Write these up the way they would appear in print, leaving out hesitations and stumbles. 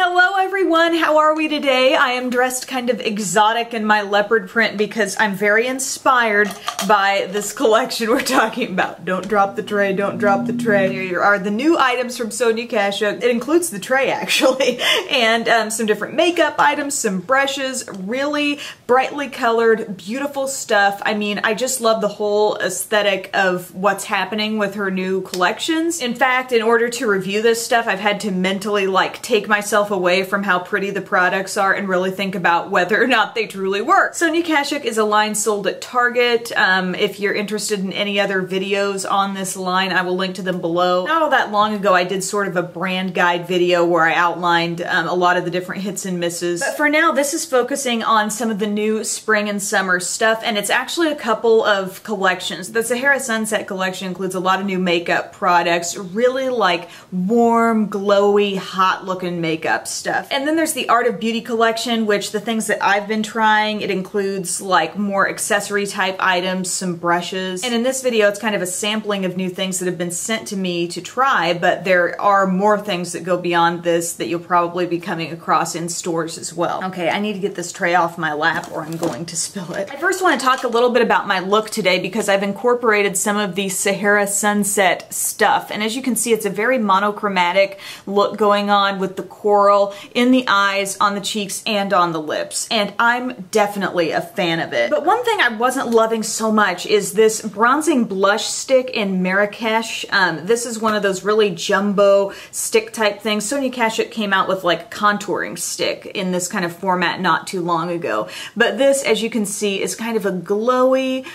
Hello everyone, how are we today? I am dressed kind of exotic in my leopard print because I'm very inspired by this collection we're talking about. Don't drop the tray, don't drop the tray. Here are the new items from Sonia Kashuk. It includes the tray actually, and some different makeup items, some brushes, really brightly colored, beautiful stuff. I mean, I just love the whole aesthetic of what's happening with her new collections. In fact, in order to review this stuff, I've had to mentally like take myself away from how pretty the products are and really think about whether or not they truly work. Sonia Kashuk is a line sold at Target. If you're interested in any other videos on this line, I will link to them below. Not all that long ago, I did sort of a brand guide video where I outlined a lot of the different hits and misses. But for now, this is focusing on some of the new spring and summer stuff, and it's actually a couple of collections. The Sahara Sunset collection includes a lot of new makeup products, really like warm, glowy, hot looking makeup stuff. And then there's the Art of Beauty collection, which the things that I've been trying, it includes like more accessory type items, some brushes. And in this video, it's kind of a sampling of new things that have been sent to me to try, but there are more things that go beyond this that you'll probably be coming across in stores as well. Okay, I need to get this tray off my lap or I'm going to spill it. I first want to talk a little bit about my look today because I've incorporated some of the Sahara Sunset stuff. And as you can see, it's a very monochromatic look going on with the coral in the eyes, on the cheeks, and on the lips. And I'm definitely a fan of it. But one thing I wasn't loving so much is this bronzing blush stick in Marrakesh. This is one of those really jumbo stick type things. Sonia Kashuk came out with like a contouring stick in this kind of format not too long ago. But this, as you can see, is kind of a glowy,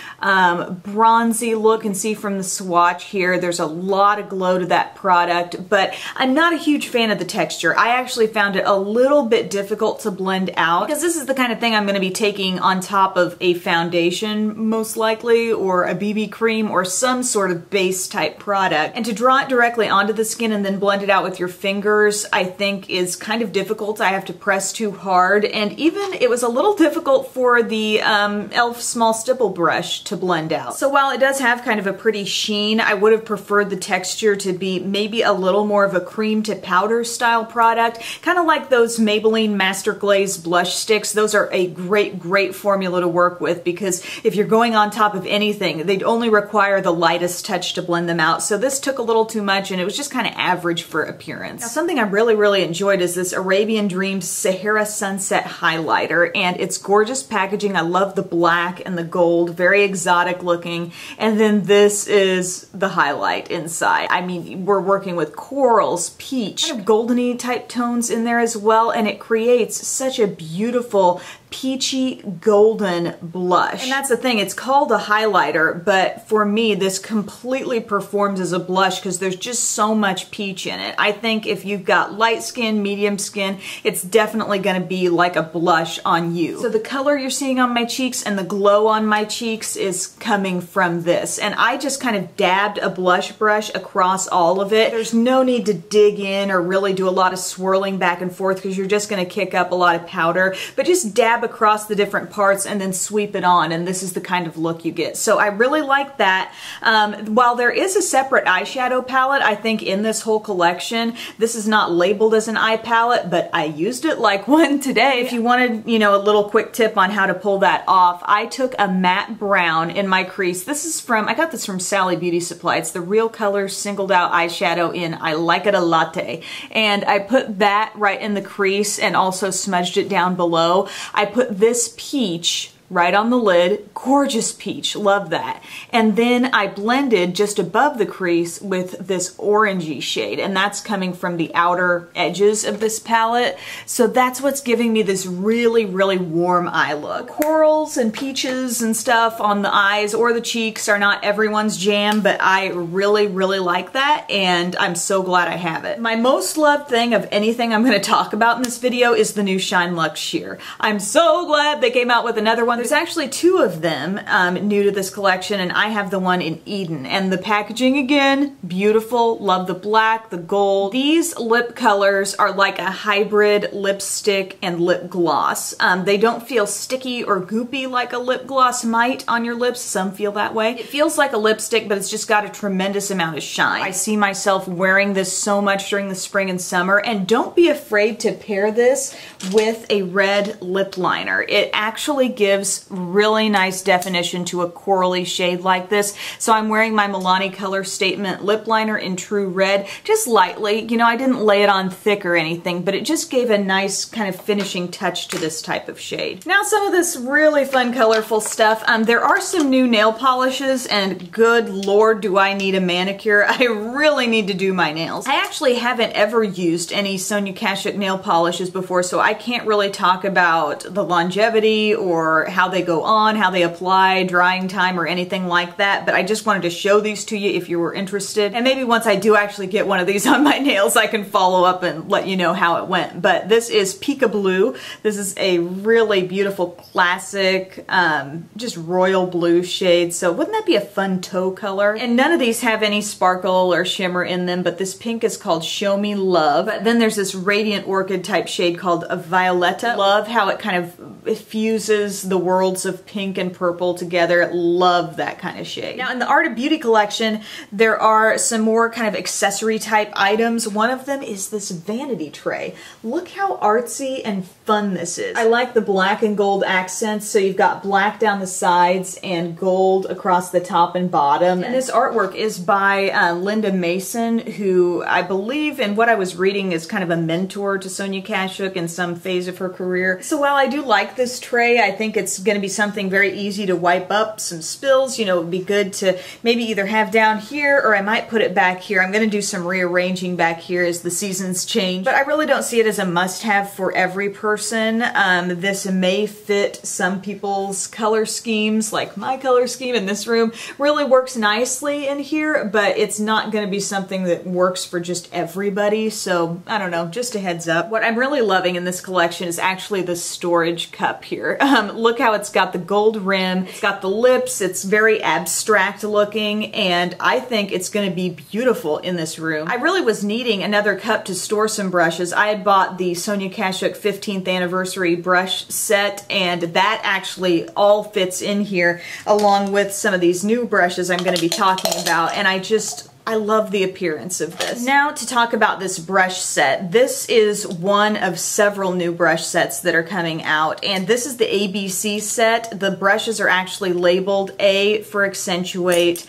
bronzy look. And see from the swatch here, there's a lot of glow to that product, but I'm not a huge fan of the texture. I actually found it a little bit difficult to blend out because this is the kind of thing I'm going to be taking on top of a foundation most likely, or a BB cream, or some sort of base type product. And to draw it directly onto the skin and then blend it out with your fingers, I think is kind of difficult. I have to press too hard, and even it was a little difficult for the e.l.f. small stipple brush to blend out. So while it does have kind of a pretty sheen, I would have preferred the texture to be maybe a little more of a cream to powder style product, kind of like those Maybelline Master Glaze blush sticks. Those are a great formula to work with because if you're going on top of anything, they'd only require the lightest touch to blend them out. So this took a little too much and it was just kind of average for appearance. Now, something I really enjoyed is this Arabian Dream Sahara Sunset highlighter, and it's gorgeous packaging. I love the black and the gold, very exotic looking. And then this is the highlight inside. I mean, we're working with corals, peach, kind of goldeny type tones in there as well, and it creates such a beautiful peachy golden blush. And that's the thing, it's called a highlighter, but for me this completely performs as a blush because there's just so much peach in it. I think if you've got light skin, medium skin, it's definitely going to be like a blush on you. So the color you're seeing on my cheeks and the glow on my cheeks is coming from this. And I just kind of dabbed a blush brush across all of it. There's no need to dig in or really do a lot of swirling back and forth because you're just going to kick up a lot of powder, but just dab across the different parts and then sweep it on, and this is the kind of look you get. So I really like that. While there is a separate eyeshadow palette, I think in this whole collection, this is not labeled as an eye palette, but I used it like one today. If you wanted, you know, a little quick tip on how to pull that off, I took a matte brown in my crease. This is from, I got this from Sally Beauty Supply. It's the Real Colors Singled Out Eyeshadow in I Like It a Latte. And I put that right in the crease and also smudged it down below. I put this peach right on the lid, gorgeous peach, love that. And then I blended just above the crease with this orangey shade, and that's coming from the outer edges of this palette. So that's what's giving me this really warm eye look. Corals and peaches and stuff on the eyes or the cheeks are not everyone's jam, but I really like that, and I'm so glad I have it. My most loved thing of anything I'm going to talk about in this video is the new Shine Luxe sheer. I'm so glad they came out with another one one. There's actually two of them new to this collection, and I have the one in Eden. And the packaging, again, beautiful. Love the black, the gold. These lip colors are like a hybrid lipstick and lip gloss. They don't feel sticky or goopy like a lip gloss might on your lips. Some feel that way. It feels like a lipstick, but it's just got a tremendous amount of shine. I see myself wearing this so much during the spring and summer, and don't be afraid to pair this with a red lip liner. It actually gives really nice definition to a corally shade like this. So I'm wearing my Milani Color Statement lip liner in True Red, just lightly. You know, I didn't lay it on thick or anything, but it just gave a nice kind of finishing touch to this type of shade. Now some of this really fun, colorful stuff. There are some new nail polishes, and good Lord, do I need a manicure. I really need to do my nails. I actually haven't ever used any Sonia Kashuk nail polishes before, so I can't really talk about the longevity or how they go on, how they apply, drying time, or anything like that, but I just wanted to show these to you if you were interested. And maybe once I do actually get one of these on my nails, I can follow up and let you know how it went. But this is Pika Blue. This is a really beautiful classic, just royal blue shade. So wouldn't that be a fun toe color? And none of these have any sparkle or shimmer in them, but this pink is called Show Me Love. But then there's this radiant orchid type shade called a Violetta. Love how it kind of fuses the worlds of pink and purple together. Love that kind of shade. Now in the Art of Beauty collection, there are some more kind of accessory type items. One of them is this vanity tray. Look how artsy and fun this is. I like the black and gold accents, so you've got black down the sides and gold across the top and bottom. And this artwork is by Linda Mason, who I believe, in what I was reading, is kind of a mentor to Sonia Kashuk in some phase of her career. So while I do like this tray, I think it's going to be something very easy to wipe up some spills. You know, it would be good to maybe either have down here, or I might put it back here. I'm going to do some rearranging back here as the seasons change, but I really don't see it as a must-have for every person. This may fit some people's color schemes, like my color scheme in this room really works nicely in here, but it's not going to be something that works for just everybody. So I don't know, just a heads up. What I'm really loving in this collection is actually the storage cup here. Look how it's got the gold rim, it's got the lips, it's very abstract looking, and I think it's going to be beautiful in this room. I really was needing another cup to store some brushes. I had bought the Sonia Kashuk 15th anniversary brush set, and that actually all fits in here along with some of these new brushes I'm going to be talking about, and I love the appearance of this. Now to talk about this brush set. This is one of several new brush sets that are coming out, and this is the ABC set. The brushes are actually labeled A for accentuate,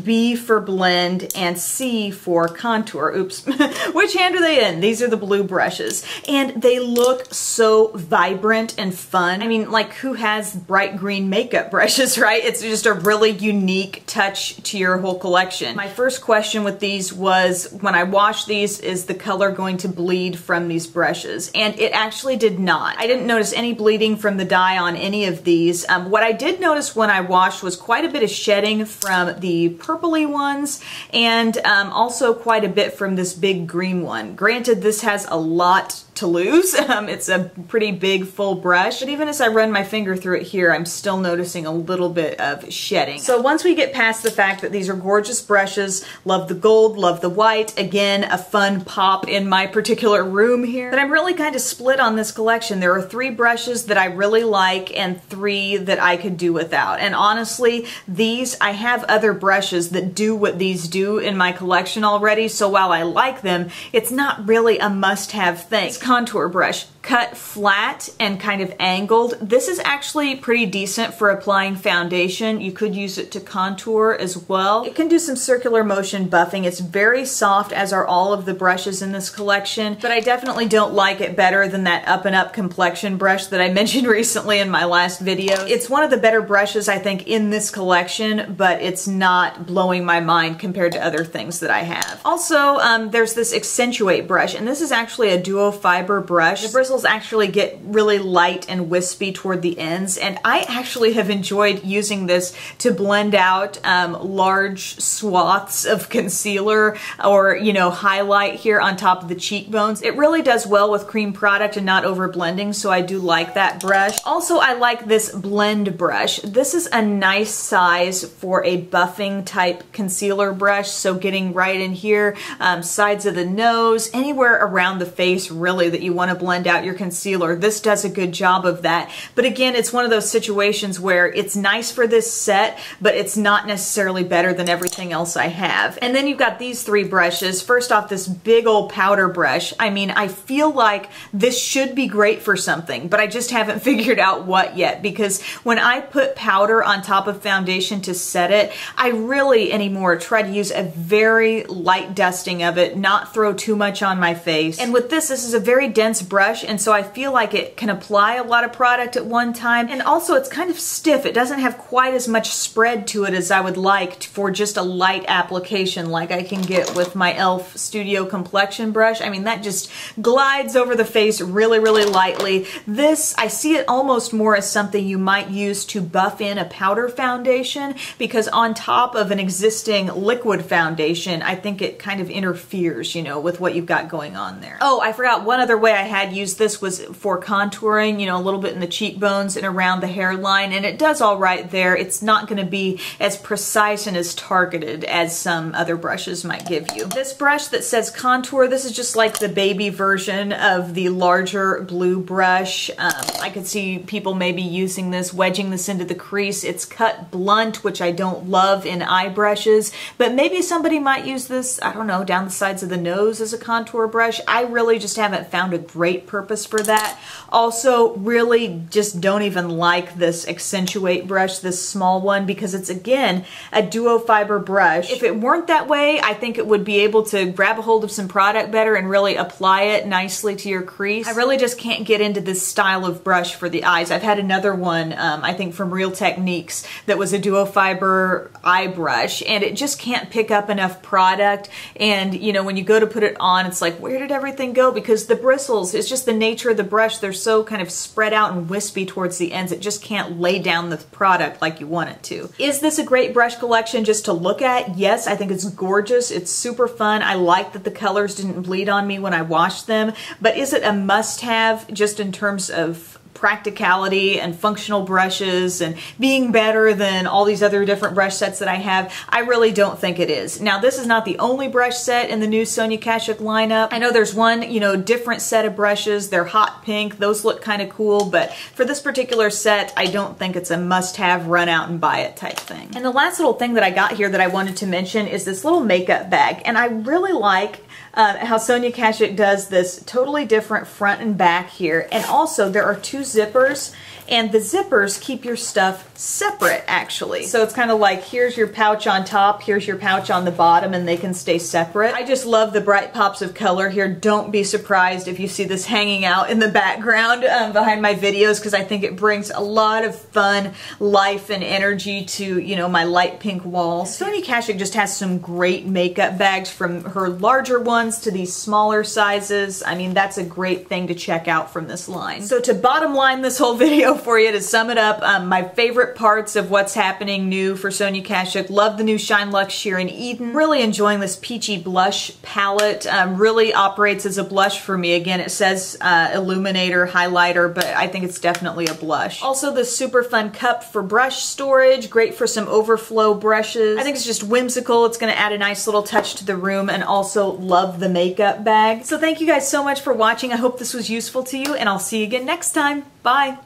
B for blend, and C for contour. Oops. Which hand are they in? These are the blue brushes, and they look so vibrant and fun. I mean, like, who has bright green makeup brushes, right? It's just a really unique touch to your whole collection. My first question with these was, when I wash these, is the color going to bleed from these brushes? And it actually did not. I didn't notice any bleeding from the dye on any of these. What I did notice when I washed was quite a bit of shedding from the purpley ones, and also quite a bit from this big green one. Granted, this has a lot to lose. It's a pretty big full brush, but even as I run my finger through it here, I'm still noticing a little bit of shedding. So once we get past the fact that these are gorgeous brushes, love the gold, love the white, again, a fun pop in my particular room here, but I'm really kind of split on this collection. There are 3 brushes that I really like and 3 that I could do without. And honestly, I have other brushes that do what these do in my collection already, so while I like them, it's not really a must-have thing. Contour brush. cut flat and kind of angled. This is actually pretty decent for applying foundation. You could use it to contour as well. It can do some circular motion buffing. It's very soft, as are all of the brushes in this collection, but I definitely don't like it better than that Up and Up complexion brush that I mentioned recently in my last video. It's one of the better brushes, I think, in this collection, but it's not blowing my mind compared to other things that I have. Also, there's this Accentuate brush, and this is actually a duo fiber brush. The bristles bristles actually get really light and wispy toward the ends, and I actually have enjoyed using this to blend out large swaths of concealer or, you know, highlight here on top of the cheekbones. It really does well with cream product and not over blending, so I do like that brush. Also, I like this blend brush. This is a nice size for a buffing type concealer brush, so getting right in here, sides of the nose, anywhere around the face really that you want to blend out your concealer. This does a good job of that. But again, it's one of those situations where it's nice for this set, but it's not necessarily better than everything else I have. And then you've got these three brushes. First off, this big old powder brush. I mean, I feel like this should be great for something, but I just haven't figured out what yet, because when I put powder on top of foundation to set it, I really anymore try to use a very light dusting of it, not throw too much on my face. And with this is a very dense brush, and so I feel like it can apply a lot of product at one time. And also it's kind of stiff. It doesn't have quite as much spread to it as I would like for just a light application like I can get with my e.l.f. Studio Complexion brush. I mean, that just glides over the face really, really lightly. This, I see it almost more as something you might use to buff in a powder foundation, because on top of an existing liquid foundation, I think it kind of interferes, you know, with what you've got going on there. Oh, I forgot one other way I had used this was for contouring, you know, a little bit in the cheekbones and around the hairline, and it does all right there. It's not going to be as precise and as targeted as some other brushes might give you. This brush that says contour, this is just like the baby version of the larger blue brush. I could see people maybe using this, wedging this into the crease. It's cut blunt, which I don't love in eye brushes, but maybe somebody might use this, I don't know, down the sides of the nose as a contour brush. I really just haven't found a great purpose for that. Also, really just don't even like this Accentuate brush, this small one, because it's, again, a duo fiber brush. If it weren't that way, I think it would be able to grab a hold of some product better and really apply it nicely to your crease. I really just can't get into this style of brush for the eyes. I've had another one, I think from Real Techniques, that was a duo fiber eye brush, and it just can't pick up enough product. And, you know, when you go to put it on, it's like, where did everything go? Because the bristles, it's just the nature of the brush. They're so kind of spread out and wispy towards the ends. It just can't lay down the product like you want it to. Is this a great brush collection just to look at? Yes, I think it's gorgeous. It's super fun. I like that the colors didn't bleed on me when I washed them. But is it a must-have just in terms of practicality and functional brushes and being better than all these other different brush sets that I have? I really don't think it is. Now, this is not the only brush set in the new Sonia Kashuk lineup. I know there's one, you know, different set of brushes. They're hot pink. Those look kind of cool, but for this particular set, I don't think it's a must-have, run out and buy it type thing. And the last little thing that I got here that I wanted to mention is this little makeup bag, and I really like how Sonia Kashuk does this totally different front and back here. And also there are two zippers, and the zippers keep your stuff separate actually. So it's kind of like, here's your pouch on top, here's your pouch on the bottom, and they can stay separate. I just love the bright pops of color here. Don't be surprised if you see this hanging out in the background behind my videos, because I think it brings a lot of fun, life, and energy to, you know, my light pink walls. Sonia Kashuk just has some great makeup bags, from her larger ones to these smaller sizes. I mean, that's a great thing to check out from this line. So to bottom line this whole video for you, to sum it up, my favorite parts of what's happening new for Sonia Kashuk: love the new Shine Luxe Sheer in Eden. Really enjoying this peachy blush palette. Really operates as a blush for me. Again, it says illuminator, highlighter, but I think it's definitely a blush. Also, this super fun cup for brush storage. Great for some overflow brushes. I think it's just whimsical. It's going to add a nice little touch to the room, and also love the makeup bag. So thank you guys so much for watching. I hope this was useful to you, and I'll see you again next time. Bye!